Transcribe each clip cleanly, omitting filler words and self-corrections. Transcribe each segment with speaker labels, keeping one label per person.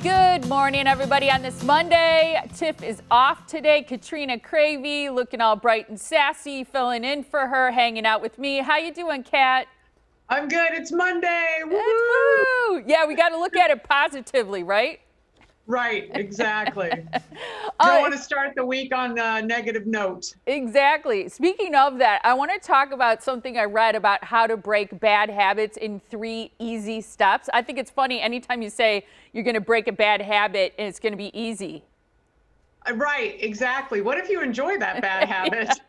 Speaker 1: Good morning, everybody. On this Monday, Tiff is off today. Katrina Cravey looking all bright and sassy, filling in for her, hanging out with me. How you doing, Kat?
Speaker 2: I'm good. It's Monday.
Speaker 1: Woo! Yeah, we got to look at it positively, right?
Speaker 2: Right, exactly. Don't want to start the week on a negative note.
Speaker 1: Exactly. Speaking of that, I want to talk about something I read about how to break bad habits in 3 easy steps. I think it's funny anytime you say you're going to break a bad habit and it's going to be easy.
Speaker 2: Right, exactly. What if you enjoy that bad habit?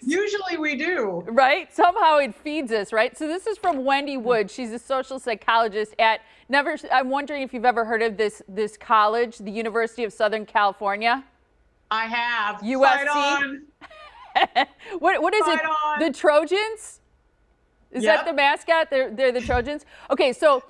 Speaker 2: Usually we do.
Speaker 1: Right? Somehow it feeds us, right? So this is from Wendy Wood. She's a social psychologist at I'm wondering if you've ever heard of this college, the University of Southern California.
Speaker 2: I have.
Speaker 1: USC.
Speaker 2: Fight on.
Speaker 1: What is
Speaker 2: Fight
Speaker 1: it?
Speaker 2: on.
Speaker 1: The Trojans? Is that the mascot? They're the Trojans. Okay, so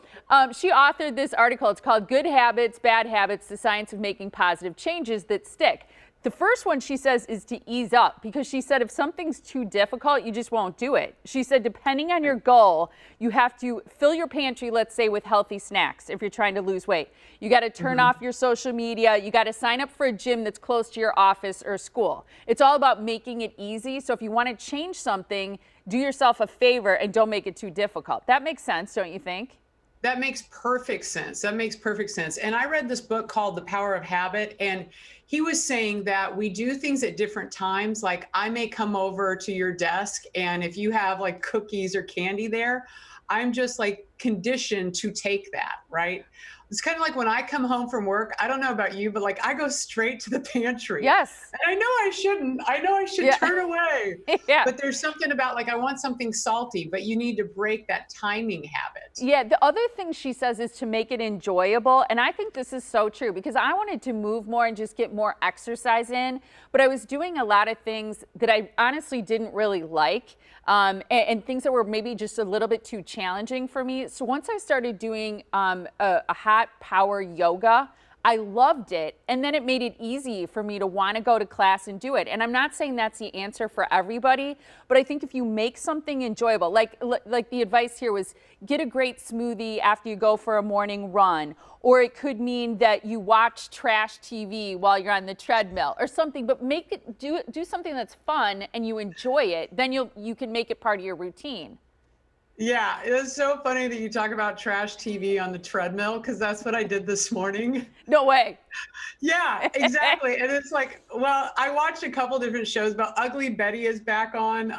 Speaker 1: she authored this article. It's called Good Habits, Bad Habits, The Science of Making Positive Changes That Stick. The first one, she says, is to ease up, because she said if something's too difficult, you just won't do it. She said depending on your goal, you have to fill your pantry, let's say, with healthy snacks if you're trying to lose weight. You got to turn off your social media. You got to sign up for a gym that's close to your office or school. It's all about making it easy. So if you want to change something, do yourself a favor and don't make it too difficult. That makes sense, don't you think?
Speaker 2: That makes perfect sense. That makes perfect sense. And I read this book called The Power of Habit, and he was saying that we do things at different times. Like I may come over to your desk, and if you have like cookies or candy there, I'm just like conditioned to take that, right? It's kind of like when I come home from work, I don't know about you, but like I go straight to the pantry.
Speaker 1: Yes.
Speaker 2: And I know I shouldn't. I know I should turn away.
Speaker 1: Yeah.
Speaker 2: But there's something about like I want something salty, but you need to break that timing habit.
Speaker 1: Yeah, the other thing she says is to make it enjoyable. And I think this is so true, because I wanted to move more and just get more exercise in. But I was doing a lot of things that I honestly didn't really like, and things that were maybe just a little bit too challenging for me. So once I started doing a hot power yoga, I loved it. And then it made it easy for me to want to go to class and do it. And I'm not saying that's the answer for everybody, but I think if you make something enjoyable, like the advice here was get a great smoothie after you go for a morning run, or it could mean that you watch trash TV while you're on the treadmill or something, but make it do something that's fun and you enjoy it. Then you can make it part of your routine.
Speaker 2: Yeah, it's so funny that you talk about trash TV on the treadmill, because that's what I did this morning.
Speaker 1: No way.
Speaker 2: Yeah, exactly. And it's like, well, I watched a couple different shows, but Ugly Betty is back on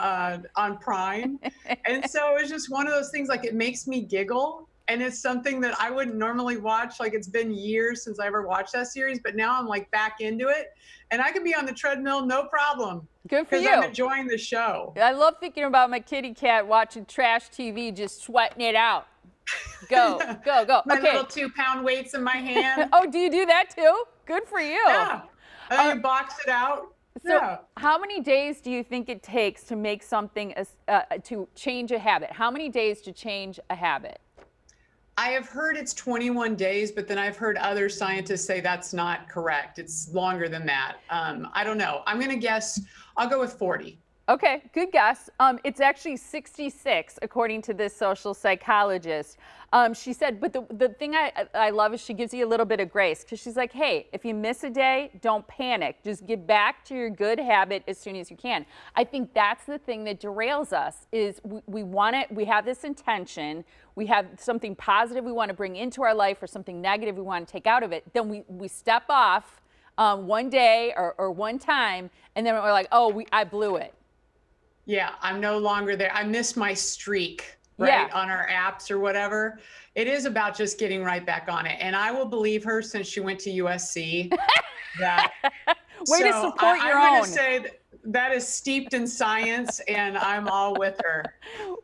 Speaker 2: Prime. And so it's just one of those things, like it makes me giggle. And it's something that I wouldn't normally watch. Like it's been years since I ever watched that series, but now I'm like back into it. And I can be on the treadmill, no problem.
Speaker 1: Good for you.
Speaker 2: Because I'm enjoying the show.
Speaker 1: I love thinking about my kitty cat watching trash TV, just sweating it out. Go, go, go.
Speaker 2: My
Speaker 1: Okay.
Speaker 2: little 2-pound weights in my hand.
Speaker 1: Oh, do you do that too? Good for you.
Speaker 2: Yeah. And then you box it out.
Speaker 1: So how many days do you think it takes to make something, to change a habit? How many days to change a habit?
Speaker 2: I have heard it's 21 days, but then I've heard other scientists say that's not correct. It's longer than that. I don't know. I'm going to guess, I'll go with 40.
Speaker 1: Okay, good guess. It's actually 66, according to this social psychologist. She said, but the thing I love is she gives you a little bit of grace, because she's like, hey, if you miss a day, don't panic. Just get back to your good habit as soon as you can. I think that's the thing that derails us, is we have this intention, we have something positive we want to bring into our life or something negative we want to take out of it. Then we step off one day or one time, and then we're like, oh, I blew it.
Speaker 2: Yeah, I'm no longer there. I missed my streak, right, on our apps or whatever. It is about just getting right back on it. And I will believe her, since she went to USC. That
Speaker 1: Way to support your own.
Speaker 2: I'm going to say that is steeped in science, and I'm all with her.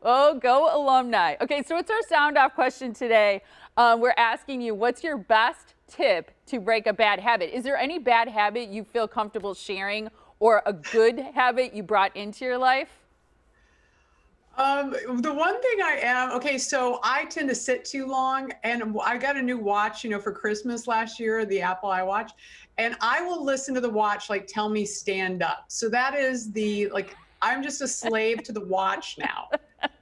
Speaker 1: Oh, go alumni. Okay, so it's our sound off question today. We're asking you, what's your best tip to break a bad habit? Is there any bad habit you feel comfortable sharing, or a good habit you brought into your life?
Speaker 2: The one thing okay, so I tend to sit too long, and I got a new watch, for Christmas last year, the Apple iWatch, and I will listen to the watch, like, tell me stand up. So that is I'm just a slave to the watch now.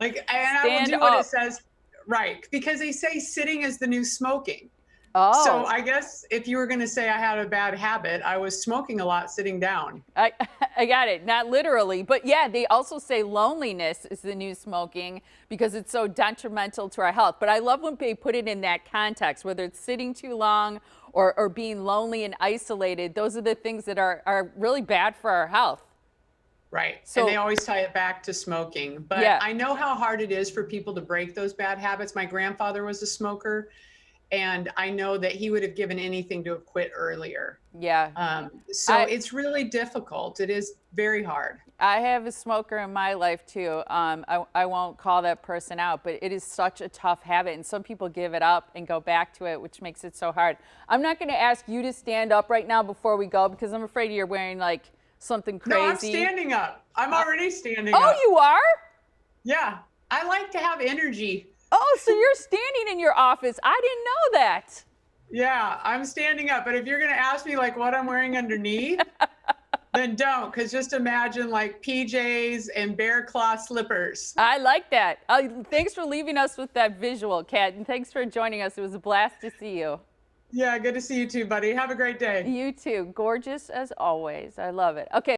Speaker 2: And I will do what it says, right? Because they say sitting is the new smoking. So
Speaker 1: Oh,
Speaker 2: I guess if you were going to say I had a bad habit, I was smoking a lot sitting down.
Speaker 1: I I got it. Not literally, but yeah, they also say loneliness is the new smoking because it's so detrimental to our health. But I love when they put it in that context, whether it's sitting too long or being lonely and isolated. Those are the things that are really bad for our health.
Speaker 2: Right. And they
Speaker 1: So
Speaker 2: always tie it back to smoking. But
Speaker 1: yeah,
Speaker 2: I know how hard it is for people to break those bad habits. My grandfather was a smoker, and I know that he would have given anything to have quit earlier.
Speaker 1: yeah.
Speaker 2: So
Speaker 1: I
Speaker 2: it's really difficult. It is very hard.
Speaker 1: I have a smoker in my life too. I won't call that person out, but it is such a tough habit. And some people give it up and go back to it, which makes it so hard. I'm not going to ask you to stand up right now before we go because I'm afraid you're wearing like something
Speaker 2: No, I'm
Speaker 1: crazy.
Speaker 2: standing up. I'm already standing
Speaker 1: Oh,
Speaker 2: up.
Speaker 1: you are?
Speaker 2: Yeah. I like to have energy.
Speaker 1: Oh, so you're standing in your office. I didn't know that.
Speaker 2: Yeah, I'm standing up. But if you're going to ask me like what I'm wearing underneath, then don't, because just imagine like PJs and bear claw slippers.
Speaker 1: I like that. Thanks for leaving us with that visual, Kat, and thanks for joining us. It was a blast to see you.
Speaker 2: Yeah, good to see you too, buddy. Have a great day.
Speaker 1: You too. Gorgeous as always. I love it. Okay.